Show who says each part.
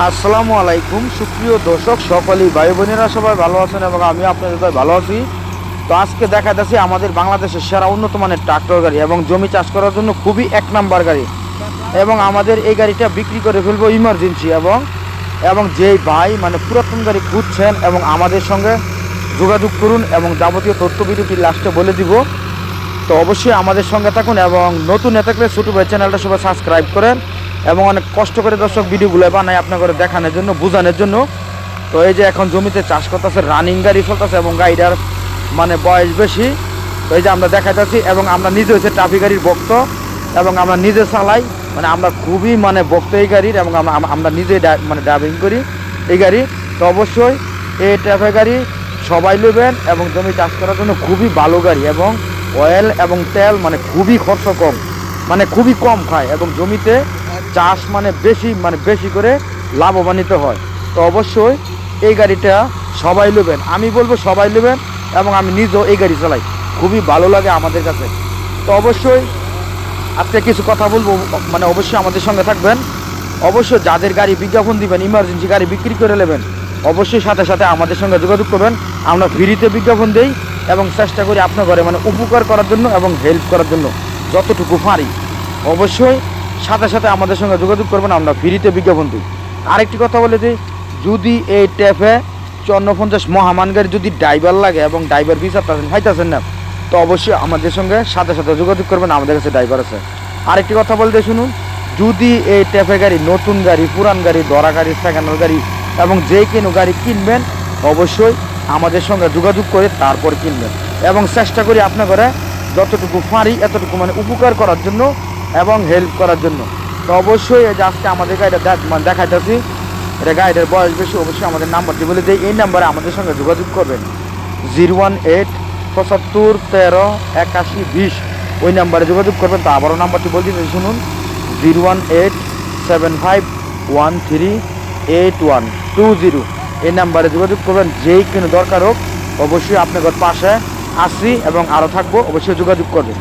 Speaker 1: আসসালামু আলাইকুম সুপ্রিয় দর্শক সকলেই ভাই বোনেরা সবাই ভালো আছেন এবং আমি আপনাদের সবাই ভালো আছি। তো আজকে দেখা যাচ্ছে আমাদের বাংলাদেশের সেরা উন্নত মানের ট্রাক্টর গাড়ি এবং জমি চাষ করার জন্য খুবই এক নাম্বার গাড়ি এবং আমাদের এই গাড়িটা বিক্রি করে ফেলবো ইমার্জেন্সি এবং এবং যেই ভাই মানে পুরাতন গাড়ি খুঁজছেন এবং আমাদের সঙ্গে যোগাযোগ করুন এবং যাবতীয় তথ্য ভিডিওটি লাস্টে বলে দিব। তো অবশ্যই আমাদের সঙ্গে থাকুন এবং নতুন না থাকলে ছোটো ভাই চ্যানেলটা সবাই সাবস্ক্রাইব করেন এবং অনেক কষ্ট করে দর্শক ভিডিওগুলো বানায় আপনাদের দেখানোর জন্য বোঝানোর জন্য। তো এই যে এখন জমিতে চাষ করতেছে, রানিং গাড়ি চলতেছে এবং গাড়িটার মানে বয়স বেশি। তো এই যে আমরা দেখা যাচ্ছি এবং আমরা নিজে হচ্ছে ট্রাফিক গাড়ির ভক্ত এবং আমরা নিজে চালাই, মানে আমরা খুবই মানে ভক্ত এই গাড়ির এবং আমরা নিজে মানে ড্রাইভিং করি এই গাড়ি। তো অবশ্যই এই ট্রাফিক গাড়ি সবাই নেবেন এবং জমি চাষ করার জন্য খুবই ভালো গাড়ি এবং অয়েল এবং তেল মানে খুবই খরচ কম, মানে খুবই কম খায় এবং জমিতে চাষ মানে বেশি করে লাভবান্বিত হয়। তো অবশ্যই এই গাড়িটা সবাই নেবেন, আমি বলবো সবাই নেবেন এবং আমি নিজেও এই গাড়ি চালাই, খুবই ভালো লাগে আমাদের কাছে। তো অবশ্যই আজকে কিছু কথা বলবো, মানে অবশ্যই আমাদের সঙ্গে থাকবেন। অবশ্যই যাদের গাড়ি বিজ্ঞাপন দিবেন, ইমার্জেন্সি গাড়ি বিক্রি করে নেবেন, অবশ্যই সাথে সাথে আমাদের সঙ্গে যোগাযোগ করবেন। আমরা ফ্রিতে বিজ্ঞাপন দেই এবং চেষ্টা করি আপনার ঘরে মানে উপকার করার জন্য এবং হেল্প করার জন্য যতটুকু পারি। অবশ্যই সাথে সাথে আমাদের সঙ্গে যোগাযোগ করবেন, আমরা ফ্রিতে বিজ্ঞাপন দিই। আরেকটি কথা বলে দিই, যদি এই ট্যাপে 54 মহামান গাড়ি যদি ড্রাইভার লাগে এবং ড্রাইভার বিচারতেছেন পাইতেছেন না, তো অবশ্যই আমাদের সঙ্গে সাথে সাথে যোগাযোগ করবেন, আমাদের কাছে ড্রাইভার আছে। আরেকটি কথা বলতে শুনুন, যদি এই ট্যাপে গাড়ি, নতুন গাড়ি, পুরান গাড়ি, ধরা গাড়ি, সেকেন্ড গাড়ি এবং যে কোনো গাড়ি কিনবেন অবশ্যই আমাদের সঙ্গে যোগাযোগ করে তারপর কিনবেন এবং চেষ্টা করি আপনার ঘরে যতটুকু পারি এতটুকু মানে উপকার করার জন্য এবং হেল্প করার জন্য। তো অবশ্যই এই যে আজকে আমাদের গাড়িটা দেখাইতেছি, এটা গাড়িটার বয়স বেশি। অবশ্যই আমাদের নাম্বারটি বলে দিই, এই নাম্বারে আমাদের সঙ্গে যোগাযোগ করবেন 018 75 13 81 20, ওই নাম্বারে যোগাযোগ করবেন। তো আবারও নাম্বারটি বলছি শুনুন, 018 75 13 8120, এই নাম্বারে যোগাযোগ করবেন। যেই কোনো দরকার হোক অবশ্যই আপনাদের পাশে আসি এবং আরও থাকবো, অবশ্যই যোগাযোগ করবেন।